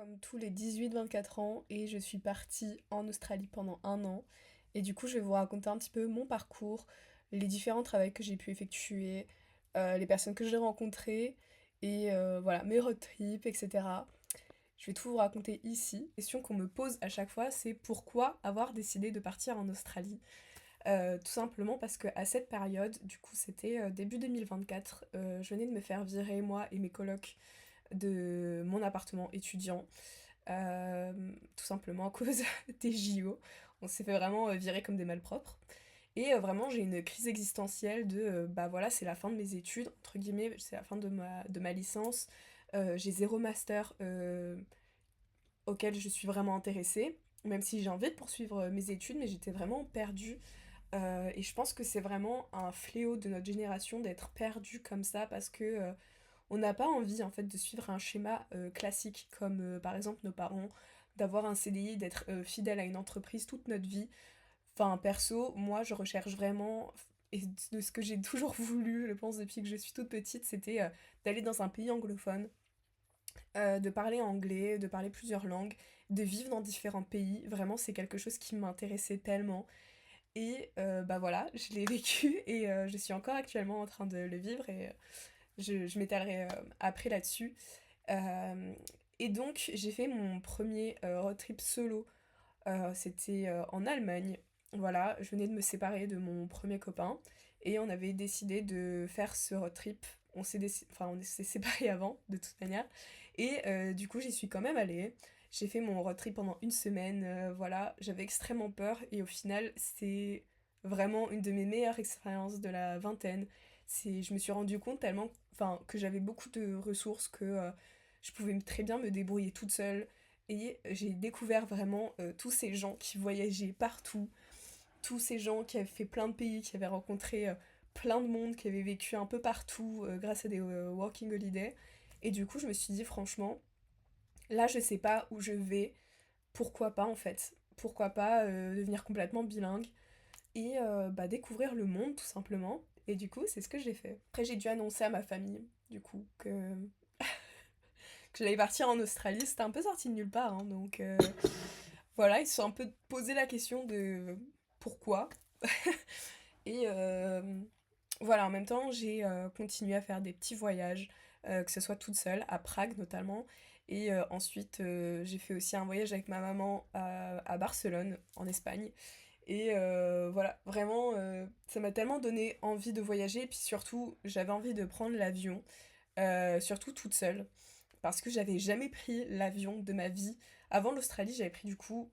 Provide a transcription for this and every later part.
comme tous les 18-24 ans et je suis partie en Australie pendant un an. Et du coup, je vais vous raconter un petit peu mon parcours, les différents travaux que j'ai pu effectuer, les personnes que j'ai rencontrées et voilà, mes road trips, etc. Je vais tout vous raconter ici. La question qu'on me pose à chaque fois, c'est pourquoi avoir décidé de partir en Australie? Tout simplement parce que à cette période, du coup c'était début 2024, je venais de me faire virer moi et mes colocs de mon appartement étudiant, tout simplement à cause des JO. On s'est fait vraiment virer comme des malpropres. Et vraiment, j'ai une crise existentielle de bah voilà, c'est la fin de mes études, entre guillemets, c'est la fin de ma licence. J'ai zéro master auquel je suis vraiment intéressée, même si j'ai envie de poursuivre mes études, mais j'étais vraiment perdue. Et je pense que c'est vraiment un fléau de notre génération d'être perdu comme ça parce que on n'a pas envie en fait de suivre un schéma classique comme par exemple nos parents, d'avoir un CDI, d'être fidèle à une entreprise toute notre vie. Enfin perso, moi je recherche vraiment, et de ce que j'ai toujours voulu, je pense depuis que je suis toute petite, c'était d'aller dans un pays anglophone, de parler anglais, de parler plusieurs langues, de vivre dans différents pays. Vraiment c'est quelque chose qui m'intéressait tellement. Et bah voilà, je l'ai vécu et je suis encore actuellement en train de le vivre et je m'étalerai après là-dessus. Euh, et donc, j'ai fait mon premier road trip solo. C'était en Allemagne. Voilà, je venais de me séparer de mon premier copain et on avait décidé de faire ce road trip. Enfin, on s'est séparés avant, de toute manière. Et du coup, j'y suis quand même allée. J'ai fait mon road trip pendant une semaine. Voilà, j'avais extrêmement peur et au final, c'est vraiment une de mes meilleures expériences de la vingtaine. Je me suis rendu compte tellement, enfin, que j'avais beaucoup de ressources, que je pouvais très bien me débrouiller toute seule. Et j'ai découvert vraiment tous ces gens qui voyageaient partout, tous ces gens qui avaient fait plein de pays, qui avaient rencontré plein de monde, qui avaient vécu un peu partout grâce à des working holidays. Et du coup, je me suis dit, franchement, là, je sais pas où je vais, pourquoi pas en fait? Pourquoi pas devenir complètement bilingue et bah, découvrir le monde tout simplement. Et du coup, c'est ce que j'ai fait. Après, j'ai dû annoncer à ma famille, du coup, que j'allais partir en Australie. C'était un peu sorti de nulle part, hein, donc voilà, ils se sont un peu posé la question de pourquoi. Et voilà, en même temps, j'ai continué à faire des petits voyages, que ce soit toute seule, à Prague notamment. Et ensuite, j'ai fait aussi un voyage avec ma maman à Barcelone, en Espagne. Et voilà, vraiment, ça m'a tellement donné envie de voyager. Et puis surtout, j'avais envie de prendre l'avion, surtout toute seule. Parce que j'avais jamais pris l'avion de ma vie. Avant l'Australie, j'avais pris du coup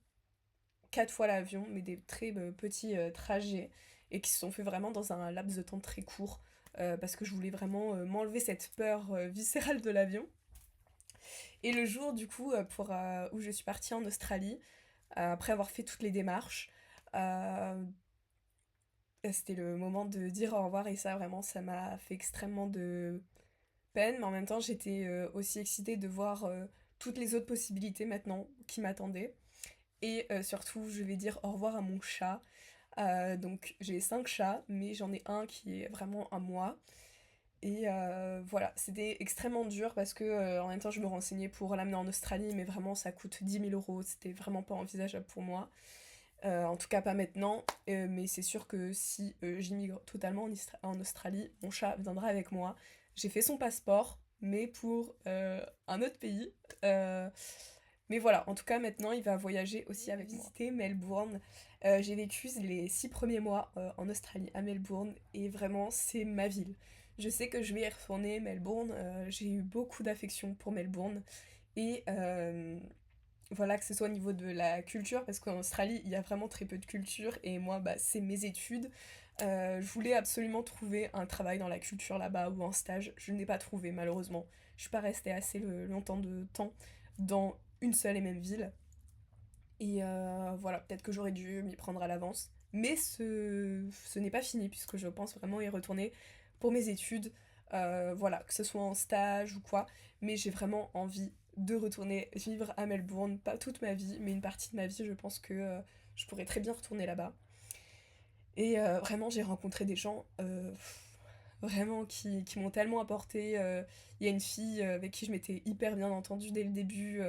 4 fois l'avion, mais des très petits trajets, et qui se sont faits vraiment dans un laps de temps très court, parce que je voulais vraiment m'enlever cette peur viscérale de l'avion. Et le jour du coup où je suis partie en Australie, après avoir fait toutes les démarches, euh, c'était le moment de dire au revoir et ça vraiment ça m'a fait extrêmement de peine, mais en même temps j'étais aussi excitée de voir toutes les autres possibilités maintenant qui m'attendaient. Et surtout, je vais dire au revoir à mon chat. Donc j'ai 5 chats, mais j'en ai un qui est vraiment à moi. Et voilà, c'était extrêmement dur parce que en même temps je me renseignais pour l'amener en Australie, mais vraiment ça coûte 10 000 euros, c'était vraiment pas envisageable pour moi. En tout cas pas maintenant, mais c'est sûr que si j'immigre totalement en Australie, mon chat viendra avec moi. J'ai fait son passeport, mais pour un autre pays. Euh, mais voilà, en tout cas maintenant il va voyager aussi avec moi. Visiter Melbourne. J'ai vécu les 6 premiers mois en Australie, à Melbourne, et vraiment c'est ma ville. Je sais que je vais y retourner, Melbourne. J'ai eu beaucoup d'affection pour Melbourne. Et voilà, que ce soit au niveau de la culture, parce qu'en Australie, il y a vraiment très peu de culture, et moi, bah, c'est mes études. Je voulais absolument trouver un travail dans la culture là-bas ou un stage. Je n'ai pas trouvé, malheureusement. Je suis pas restée assez longtemps de temps dans une seule et même ville. Et voilà, peut-être que j'aurais dû m'y prendre à l'avance. Mais ce n'est pas fini, puisque je pense vraiment y retourner pour mes études. Voilà, que ce soit en stage ou quoi. Mais j'ai vraiment envie de retourner vivre à Melbourne. Pas toute ma vie, mais une partie de ma vie, je pense que je pourrais très bien retourner là-bas. Et vraiment, j'ai rencontré des gens vraiment qui m'ont tellement apporté. Il y a une fille avec qui je m'étais hyper bien entendue dès le début.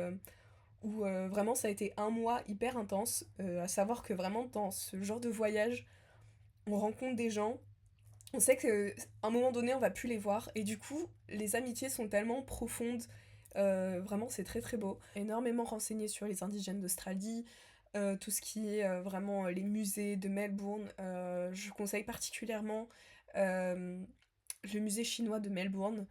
où vraiment ça a été un mois hyper intense, à savoir que vraiment dans ce genre de voyage, on rencontre des gens, on sait qu'à un moment donné on va plus les voir, et du coup les amitiés sont tellement profondes, vraiment c'est très très beau. Énormément renseigné sur les indigènes d'Australie, tout ce qui est vraiment les musées de Melbourne, je conseille particulièrement euh, le musée chinois de Melbourne.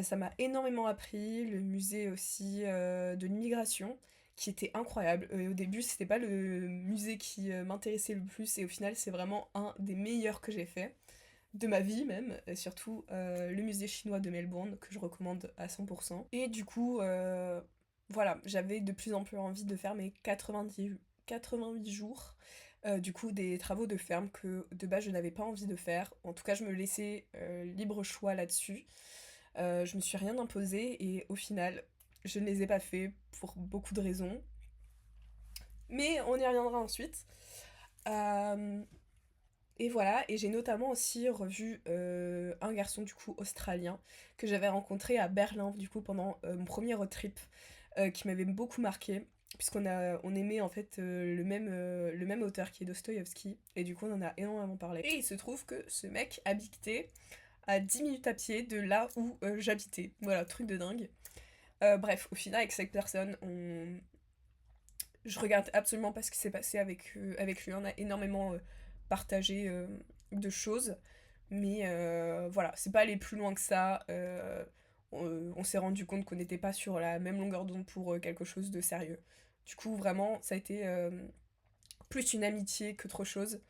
Ça m'a énormément appris, le musée aussi de l'immigration, qui était incroyable. Au début, c'était pas le musée qui m'intéressait le plus, et au final, c'est vraiment un des meilleurs que j'ai fait, de ma vie même, et surtout le musée chinois de Melbourne, que je recommande à 100%. Et du coup, voilà, j'avais de plus en plus envie de faire mes 88 jours. Du coup, des travaux de ferme que de base je n'avais pas envie de faire. En tout cas, je me laissais libre choix là-dessus. Je me suis rien imposé et au final, je ne les ai pas fait pour beaucoup de raisons. Mais on y reviendra ensuite. Euh, et voilà, et j'ai notamment aussi revu un garçon du coup australien que j'avais rencontré à Berlin du coup pendant mon premier road trip, qui m'avait beaucoup marqué on aimait en fait le même auteur qui est Dostoïevski, et du coup on en a énormément parlé. Et il se trouve que ce mec habitait à 10 minutes à pied de là où j'habitais. Voilà, truc de dingue. Bref, au final, avec cette personne, je regarde absolument pas ce qui s'est passé avec lui. On a énormément partagé de choses. Mais voilà, c'est pas aller plus loin que ça. On s'est rendu compte qu'on n'était pas sur la même longueur d'onde pour quelque chose de sérieux. Du coup, vraiment, ça a été plus une amitié qu'autre chose.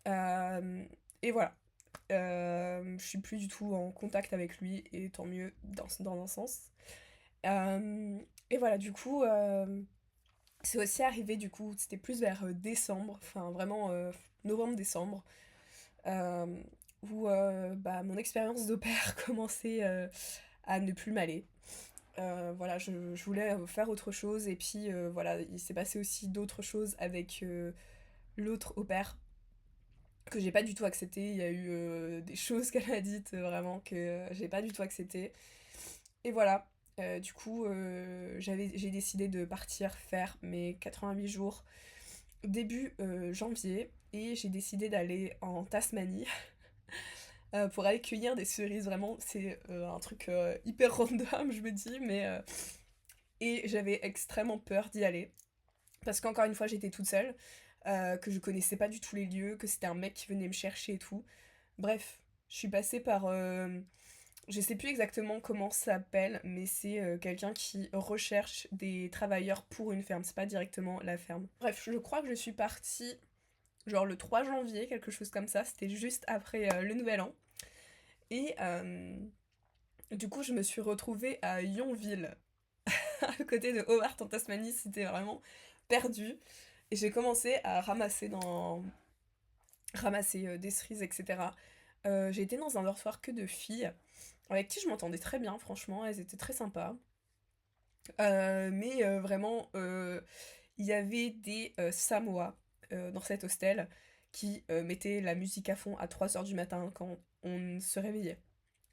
Euh, et voilà. Je suis plus du tout en contact avec lui, et tant mieux dans un sens. Euh, et voilà, du coup, c'est aussi arrivé, du coup, c'était plus vers décembre, enfin vraiment novembre-décembre, euh, où bah, mon expérience d'au pair commençait à ne plus m'aller. Voilà, je voulais faire autre chose, et puis voilà, il s'est passé aussi d'autres choses avec l'autre au pair que j'ai pas du tout accepté. Il y a eu des choses qu'elle a dites vraiment que j'ai pas du tout accepté. Et voilà, du coup, j'ai décidé de partir faire mes 88 jours début janvier, et j'ai décidé d'aller en Tasmanie pour aller cueillir des cerises. Vraiment, c'est un truc hyper random, je me dis, mais. Et j'avais extrêmement peur d'y aller. Parce qu'encore une fois, j'étais toute seule, que je connaissais pas du tout les lieux, que c'était un mec qui venait me chercher et tout. Bref, je suis passée par. Je sais plus exactement comment ça s'appelle, mais c'est quelqu'un qui recherche des travailleurs pour une ferme, c'est pas directement la ferme. Bref, je crois que je suis partie genre le 3 janvier, quelque chose comme ça, c'était juste après le Nouvel An. Et du coup, je me suis retrouvée à Yonville, à côté de Hobart en Tasmanie, c'était vraiment perdu. Et j'ai commencé à ramasser des cerises, etc. J'ai été dans un dortoir que de filles, avec qui je m'entendais très bien, franchement, elles étaient très sympas. Mais vraiment, il y avait des Samoa dans cet hostel qui mettaient la musique à fond à 3 heures du matin quand on se réveillait.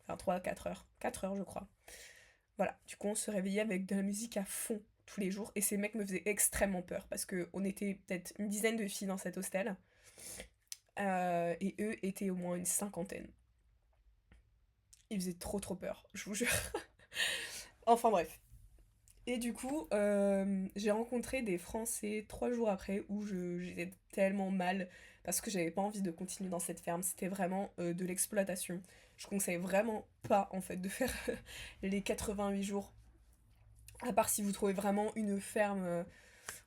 Enfin, 3 à 4 heures. 4 heures, je crois. Voilà, du coup, on se réveillait avec de la musique à fond tous les jours, et ces mecs me faisaient extrêmement peur parce que on était peut-être une dizaine de filles dans cet hostel, et eux étaient au moins une cinquantaine. Ils faisaient trop trop peur, je vous jure. Enfin bref. Et du coup, j'ai rencontré des Français 3 jours après, où j'étais tellement mal parce que j'avais pas envie de continuer dans cette ferme. C'était vraiment de l'exploitation. Je conseille vraiment pas en fait de faire les 88 jours, à part si vous trouvez vraiment une ferme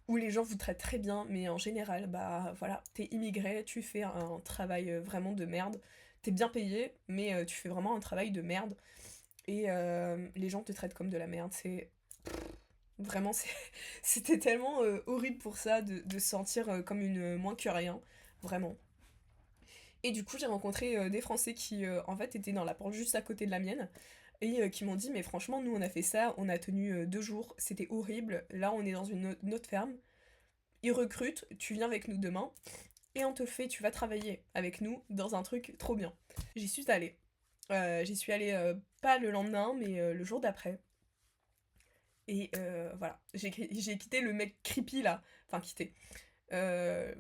où les gens vous traitent très bien, mais en général, bah voilà, t'es immigré, tu fais un travail vraiment de merde. T'es bien payé, mais tu fais vraiment un travail de merde. Et les gens te traitent comme de la merde. C'est vraiment, c'était tellement horrible pour ça, de se sentir comme une moins que rien, vraiment. Et du coup, j'ai rencontré des Français qui, en fait, étaient dans la porte juste à côté de la mienne, et qui m'ont dit, mais franchement, nous, on a fait ça, on a tenu 2 jours, c'était horrible, là, on est dans une autre ferme, ils recrutent, tu viens avec nous demain, et on te fait, tu vas travailler avec nous dans un truc trop bien. J'y suis allée. J'y suis allée pas le lendemain, mais le jour d'après. Et voilà, j'ai quitté le mec creepy là, enfin quitté. Euh,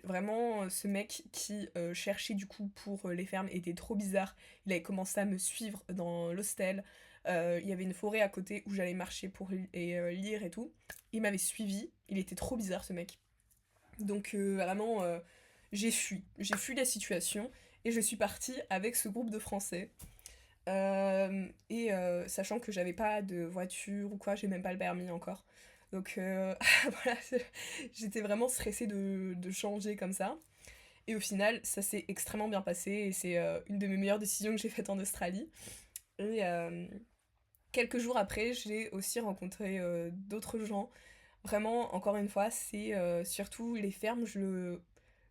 Vraiment, ce mec qui cherchait du coup pour les fermes était trop bizarre. Il avait commencé à me suivre dans l'hostel. Il y avait une forêt à côté où j'allais marcher pour lire et tout. Il m'avait suivi. Il était trop bizarre ce mec. Donc vraiment, j'ai fui la situation et je suis partie avec ce groupe de Français. Sachant que j'avais pas de voiture ou quoi, j'ai même pas le permis encore. Donc voilà, j'étais vraiment stressée de changer comme ça. Et au final, ça s'est extrêmement bien passé et c'est une de mes meilleures décisions que j'ai faites en Australie. Et quelques jours après, j'ai aussi rencontré d'autres gens. Vraiment, encore une fois, c'est surtout les fermes, je le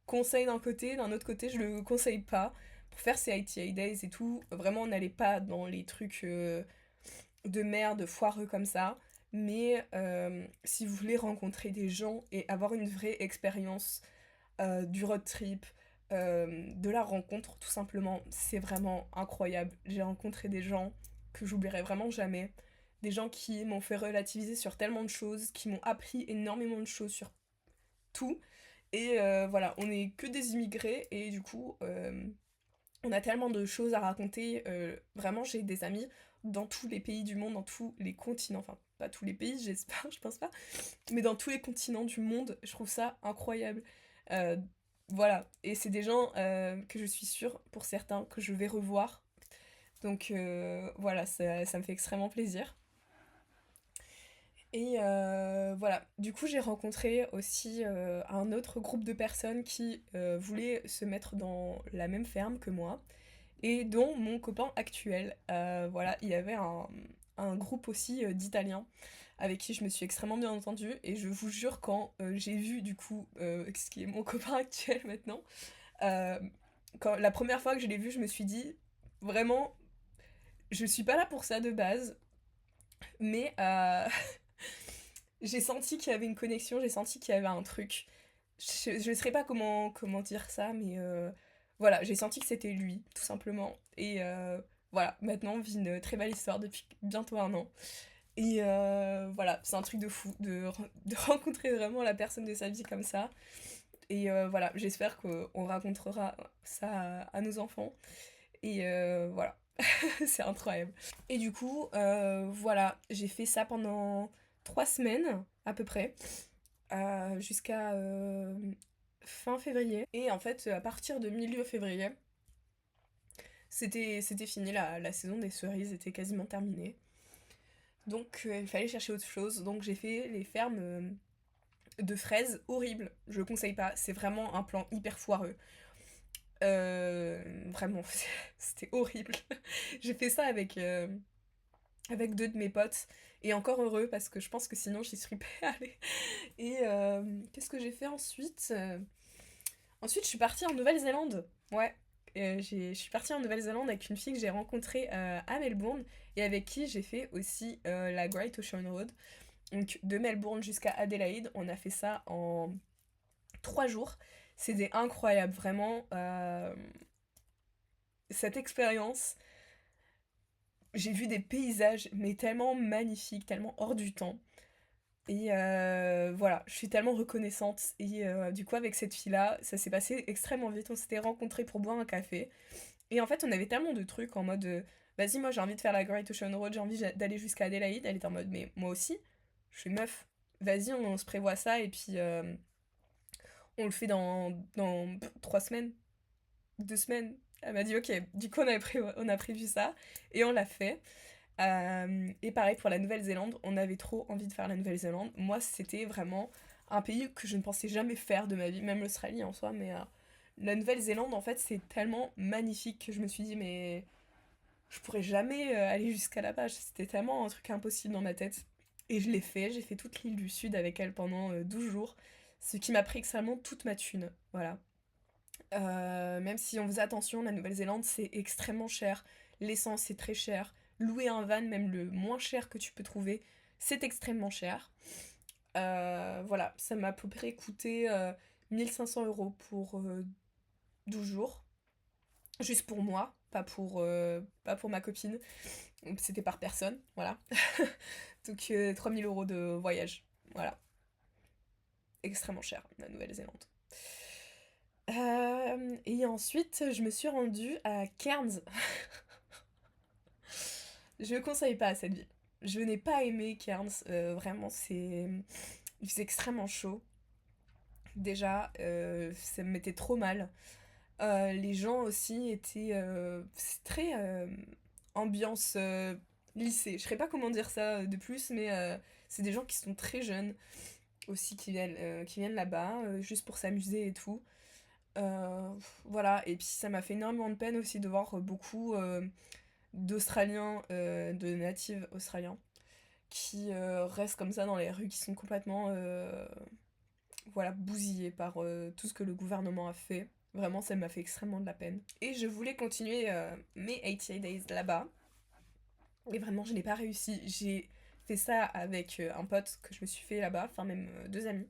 conseille d'un autre côté, je le conseille pas. Pour faire ces ITI Days et tout, vraiment, on n'allait pas dans les trucs de merde, foireux comme ça. Mais si vous voulez rencontrer des gens et avoir une vraie expérience du road trip, de la rencontre, tout simplement, c'est vraiment incroyable. J'ai rencontré des gens que j'oublierai vraiment jamais. Des gens qui m'ont fait relativiser sur tellement de choses, qui m'ont appris énormément de choses sur tout. Et voilà, on n'est que des immigrés et du coup, on a tellement de choses à raconter. Vraiment, j'ai des amis dans tous les pays du monde, dans tous les continents. Enfin, pas tous les pays, j'espère, je pense pas. Mais dans tous les continents du monde, je trouve ça incroyable. Euh, voilà, et c'est des gens que je suis sûre, pour certains, que je vais revoir. Donc voilà, ça me fait extrêmement plaisir. Et voilà, du coup j'ai rencontré aussi un autre groupe de personnes qui voulaient se mettre dans la même ferme que moi, et dont mon copain actuel. Voilà, il y avait un groupe aussi d'Italiens avec qui je me suis extrêmement bien entendue, et je vous jure quand j'ai vu du coup ce qui est mon copain actuel maintenant, euh, quand la première fois que je l'ai vu, je me suis dit vraiment, je suis pas là pour ça de base, mais j'ai senti qu'il y avait une connexion, j'ai senti qu'il y avait un truc. Je ne saurais pas comment dire ça, mais voilà, j'ai senti que c'était lui, tout simplement. Et voilà, maintenant on vit une très belle histoire depuis bientôt un an. Et voilà, c'est un truc de fou de rencontrer vraiment la personne de sa vie comme ça. Et voilà, j'espère qu'on racontera ça à nos enfants. Et voilà, c'est incroyable. Et du coup, voilà, j'ai fait ça pendant 3 semaines à peu près, jusqu'à fin février. Et en fait, à partir de milieu février, c'était fini, la saison des cerises était quasiment terminée. Donc il fallait chercher autre chose. Donc j'ai fait les fermes de fraises horribles. Je le conseille pas, c'est vraiment un plan hyper foireux. Vraiment, c'était horrible. J'ai fait ça avec deux de mes potes. Et encore heureux parce que je pense que sinon j'y serais pas allée. Et qu'est-ce que j'ai fait ensuite? Ensuite, je suis partie en Nouvelle-Zélande. Ouais. Je suis partie en Nouvelle-Zélande avec une fille que j'ai rencontrée à Melbourne et avec qui j'ai fait aussi la Great Ocean Road. Donc de Melbourne jusqu'à Adélaïde, on a fait ça en 3 jours. C'était incroyable, vraiment. Cette expérience, j'ai vu des paysages, mais tellement magnifiques, tellement hors du temps. Et voilà, je suis tellement reconnaissante. Et du coup, avec cette fille-là, ça s'est passé extrêmement vite. On s'était rencontrés pour boire un café. Et en fait, on avait tellement de trucs en mode vas-y, moi j'ai envie de faire la Great Ocean Road, j'ai envie d'aller jusqu'à Adélaïde. Elle était en mode mais moi aussi. Je suis meuf, vas-y, on se prévoit ça et puis on le fait dans 3 semaines, 2 semaines. Elle m'a dit ok, du coup on a prévu ça et on l'a fait. Et pareil pour la Nouvelle-Zélande, on avait trop envie de faire la Nouvelle-Zélande. Moi, c'était vraiment un pays que je ne pensais jamais faire de ma vie, même l'Australie en soi, mais la Nouvelle-Zélande, en fait, c'est tellement magnifique que je me suis dit, mais je pourrais jamais aller jusqu'à là-bas. C'était tellement un truc impossible dans ma tête. Et je l'ai fait, j'ai fait toute l'île du Sud avec elle pendant 12 jours, ce qui m'a pris extrêmement toute ma thune. Voilà. Même si on faisait attention, la Nouvelle-Zélande c'est extrêmement cher, l'essence c'est très cher, louer un van, même le moins cher que tu peux trouver, c'est extrêmement cher. Voilà, ça m'a à peu près coûté 1 500 € pour 12 jours, juste pour moi, pas pour ma copine, c'était par personne, voilà. Donc 3 000 € de voyage. Voilà. Extrêmement cher, la Nouvelle-Zélande. Et ensuite, je me suis rendue à Cairns. Je ne conseille pas cette ville. Je n'ai pas aimé Cairns. Vraiment, il faisait extrêmement chaud. Déjà, ça me mettait trop mal. Les gens aussi étaient... c'est très ambiance lycée. Je ne sais pas comment dire ça de plus, mais c'est des gens qui sont très jeunes aussi qui viennent là-bas, juste pour s'amuser et tout. Voilà, et puis ça m'a fait énormément de peine aussi de voir beaucoup d'Australiens, de natifs australiens, qui restent comme ça dans les rues, qui sont complètement voilà, bousillés par tout ce que le gouvernement a fait. Vraiment, ça m'a fait extrêmement de la peine. Et je voulais continuer mes 88 Days là-bas. Et vraiment, je n'ai pas réussi. J'ai fait ça avec un pote que je me suis fait là-bas, enfin même 2 amis.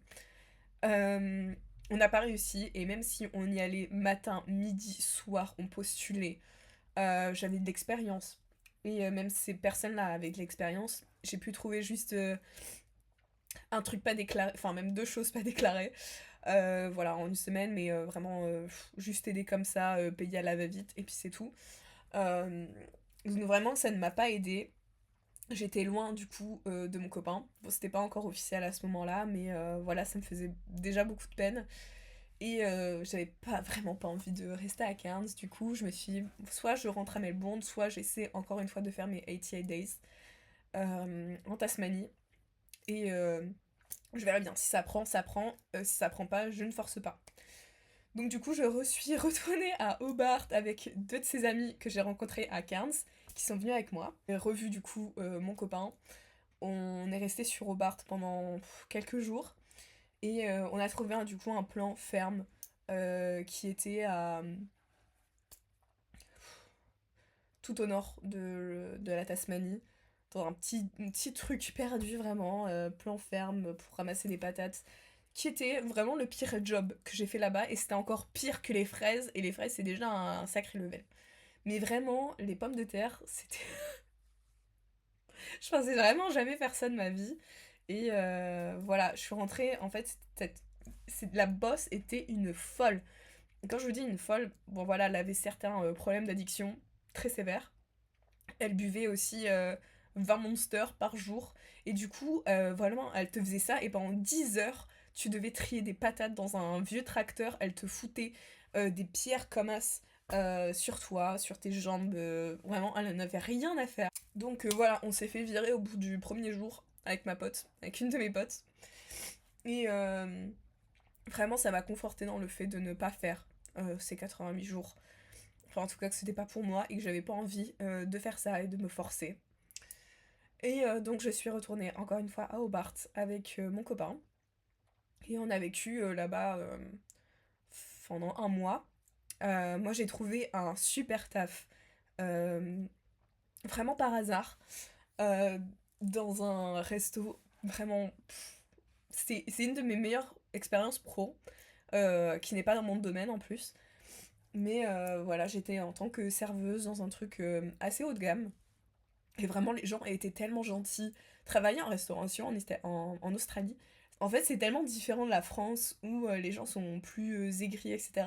Euh, on n'a pas réussi, et même si on y allait matin, midi, soir, on postulait, j'avais de l'expérience. Et même ces personnes-là avec l'expérience, j'ai pu trouver juste un truc pas déclaré, enfin même 2 choses pas déclarées. Voilà, en une semaine, mais vraiment juste aider comme ça, payer à la va-vite, et puis c'est tout. Euh, donc vraiment, ça ne m'a pas aidé. J'étais loin du coup de mon copain. Bon, c'était pas encore officiel à ce moment-là, mais voilà, ça me faisait déjà beaucoup de peine. Et j'avais vraiment pas envie de rester à Cairns. Du coup, je me suis dit, soit je rentre à Melbourne, soit j'essaie encore une fois de faire mes 88 Days en Tasmanie. Et je verrai bien. Si ça prend, ça prend. Si ça prend pas, je ne force pas. Donc du coup, je suis retournée à Hobart avec 2 de ses amis que j'ai rencontrés à Cairns, qui sont venus avec moi. J'ai revu du coup mon copain. On est resté sur Hobart pendant quelques jours. Et on a trouvé du coup un plan ferme qui était tout au nord de la Tasmanie, dans un petit truc perdu vraiment, plan ferme pour ramasser des patates, qui était vraiment le pire job que j'ai fait là-bas, et c'était encore pire que les fraises, et les fraises c'est déjà un sacré level. Mais vraiment, les pommes de terre, c'était... Je pensais vraiment jamais faire ça de ma vie. Et voilà, je suis rentrée, en fait, la boss était une folle. Quand je vous dis une folle, bon voilà, elle avait certains problèmes d'addiction très sévères. Elle buvait aussi 20 Monsters par jour. Et du coup, vraiment, elle te faisait ça. Et pendant 10 heures, tu devais trier des patates dans un vieux tracteur. Elle te foutait des pierres comme as sur toi, sur tes jambes. Vraiment, elle n'avait rien à faire. Donc voilà, on s'est fait virer au bout du premier jour avec ma pote, avec une de mes potes. Et vraiment, ça m'a conforté dans le fait de ne pas faire ces 88 jours. Enfin, en tout cas, que c'était pas pour moi et que j'avais pas envie de faire ça et de me forcer. Et donc, je suis retournée encore une fois à Hobart avec mon copain. Et on a vécu là-bas pendant un mois. Moi, j'ai trouvé un super taf, euh, vraiment par hasard, euh, dans un resto. Vraiment, c'est une de mes meilleures expériences pro, qui n'est pas dans mon domaine en plus. Mais voilà, j'étais en tant que serveuse dans un truc assez haut de gamme. Et vraiment, les gens étaient tellement gentils. Travailler en restauration en Australie, en fait, c'est tellement différent de la France où les gens sont plus aigris, etc.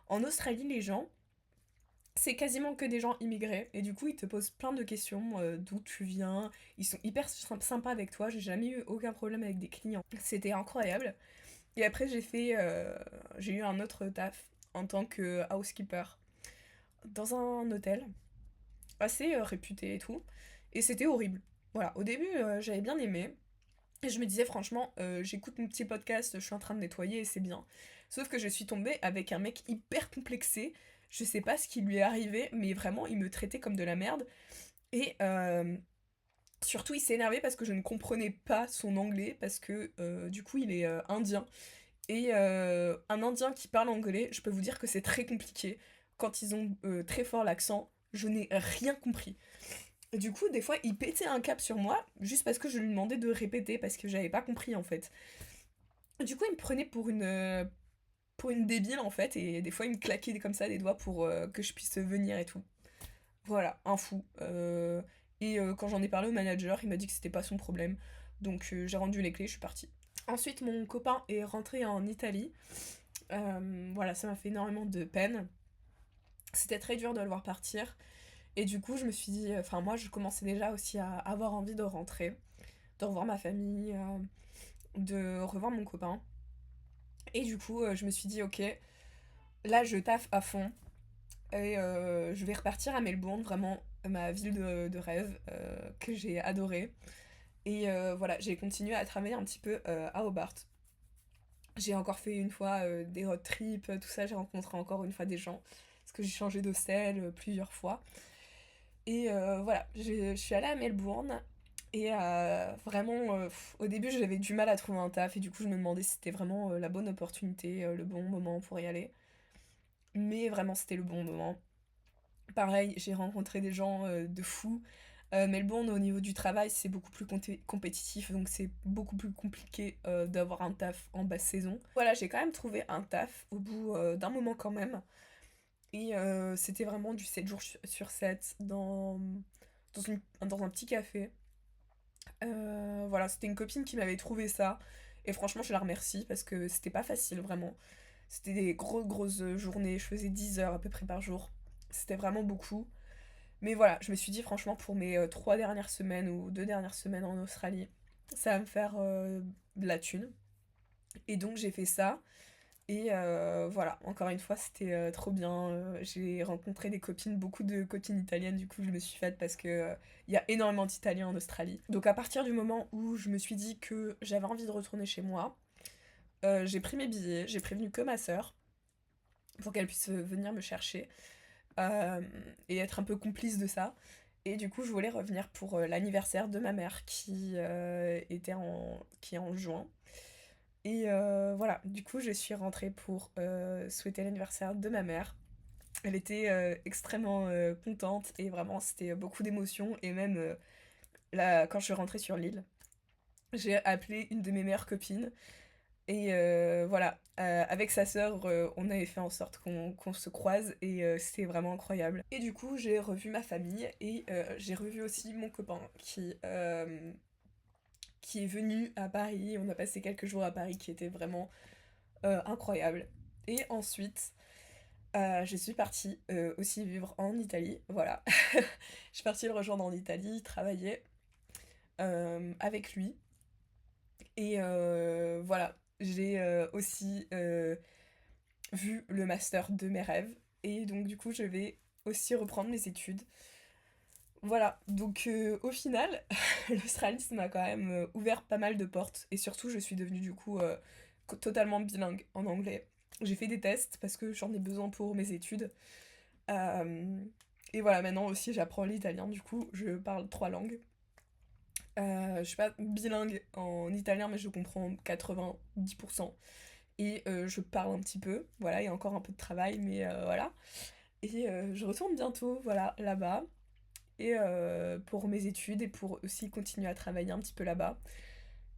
En Australie, les gens, c'est quasiment que des gens immigrés. Et du coup, ils te posent plein de questions, d'où tu viens. Ils sont hyper sympas avec toi. J'ai jamais eu aucun problème avec des clients. C'était incroyable. Et après, j'ai eu un autre taf en tant que housekeeper dans un hôtel assez réputé et tout. Et c'était horrible. Voilà, au début, j'avais bien aimé. Et je me disais, franchement, j'écoute mon petit podcast, je suis en train de nettoyer et c'est bien. Sauf que je suis tombée avec un mec hyper complexé. Je sais pas ce qui lui est arrivé, mais vraiment, il me traitait comme de la merde. Et surtout, il s'est énervé parce que je ne comprenais pas son anglais, parce que du coup, il est indien. Et un indien qui parle anglais, je peux vous dire que c'est très compliqué. Quand ils ont très fort l'accent, je n'ai rien compris. Et du coup, des fois, il pétait un cap sur moi, juste parce que je lui demandais de répéter, parce que j'avais pas compris en fait. Et du coup, il me prenait pour une débile en fait, et des fois, il me claquait comme ça des doigts pour que je puisse venir et tout. Voilà, un fou. Et quand j'en ai parlé au manager, il m'a dit que c'était pas son problème. Donc j'ai rendu les clés, je suis partie. Ensuite, mon copain est rentré en Italie. Voilà, ça m'a fait énormément de peine. C'était très dur de le voir partir. Et du coup, je me suis dit, enfin, moi, je commençais déjà aussi à avoir envie de rentrer, de revoir ma famille, de revoir mon copain. Et du coup, je me suis dit, ok, là, je taffe à fond. Et je vais repartir à Melbourne, vraiment ma ville de rêve, que j'ai adorée. Et voilà, j'ai continué à travailler un petit peu à Hobart. J'ai encore fait une fois des road trips, tout ça, j'ai rencontré encore une fois des gens. Parce que j'ai changé d'hostel plusieurs fois. Et voilà, je suis allée à Melbourne. Et vraiment, au début, j'avais du mal à trouver un taf. Et du coup, je me demandais si c'était vraiment la bonne opportunité, le bon moment pour y aller. Mais vraiment, c'était le bon moment. Pareil, j'ai rencontré des gens de fous. Melbourne, au niveau du travail, c'est beaucoup plus compétitif, donc c'est beaucoup plus compliqué d'avoir un taf en basse saison. Voilà, j'ai quand même trouvé un taf au bout d'un moment quand même. Et c'était vraiment du 7 jours sur 7 dans un petit café. Voilà, c'était une copine qui m'avait trouvé ça. Et franchement, je la remercie parce que c'était pas facile, vraiment. C'était des grosses journées, je faisais 10 heures à peu près par jour. C'était vraiment beaucoup. Mais voilà, je me suis dit franchement pour mes 3 dernières semaines ou 2 dernières semaines en Australie, ça va me faire de la thune. Et donc j'ai fait ça. Et voilà, encore une fois, c'était trop bien. J'ai rencontré des copines, beaucoup de copines italiennes, du coup je me suis faite parce que il y a énormément d'Italiens en Australie. Donc à partir du moment où je me suis dit que j'avais envie de retourner chez moi, j'ai pris mes billets, j'ai prévenu que ma sœur pour qu'elle puisse venir me chercher euh, et être un peu complice de ça. Et du coup, je voulais revenir pour l'anniversaire de ma mère qui est en juin. Et voilà, du coup, je suis rentrée pour souhaiter l'anniversaire de ma mère. Elle était extrêmement contente et vraiment, c'était beaucoup d'émotions. Et même là, quand je suis rentrée sur l'île, j'ai appelé une de mes meilleures copines. Et voilà, avec sa sœur, on avait fait en sorte qu'on se croise et c'était vraiment incroyable. Et du coup, j'ai revu ma famille et j'ai revu aussi mon copain qui est venu à Paris. On a passé quelques jours à Paris qui étaient vraiment incroyables. Et ensuite, je suis partie aussi vivre en Italie. Voilà. Je suis partie le rejoindre en Italie, travailler avec lui. Et voilà, j'ai aussi vu le master de mes rêves. Et donc du coup, je vais aussi reprendre mes études. Voilà, donc au final, l'Australie, ça m'a quand même ouvert pas mal de portes. Et surtout, je suis devenue du coup totalement bilingue en anglais. J'ai fait des tests parce que j'en ai besoin pour mes études. Euh, et voilà, maintenant aussi, j'apprends l'italien. Du coup, je parle 3 langues. Je suis pas bilingue en italien, mais je comprends 90%. Et je parle un petit peu. Voilà, il y a encore un peu de travail, mais voilà. Et je retourne bientôt, voilà, là-bas. Et pour mes études et pour aussi continuer à travailler un petit peu là-bas.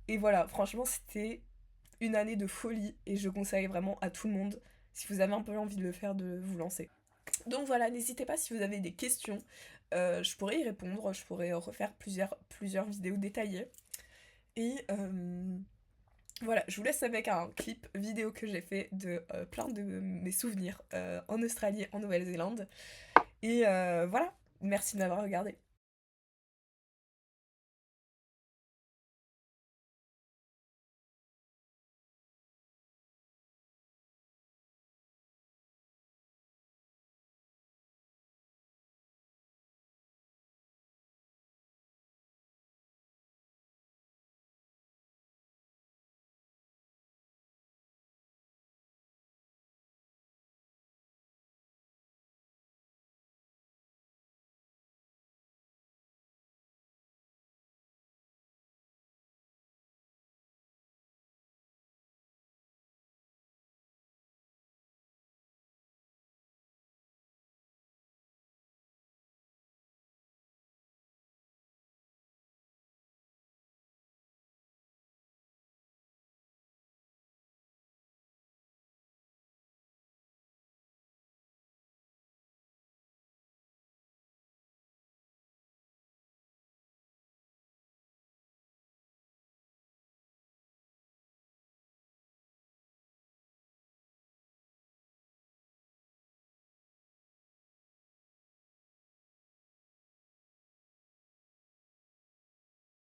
Et voilà, franchement, c'était une année de folie et je conseille vraiment à tout le monde, si vous avez un peu envie de le faire, de vous lancer. Donc voilà, n'hésitez pas si vous avez des questions, je pourrais y répondre, je pourrais refaire plusieurs vidéos détaillées. Et voilà, je vous laisse avec un clip vidéo que j'ai fait de plein de mes souvenirs en Australie, en Nouvelle-Zélande. Et voilà, merci de m'avoir regardé.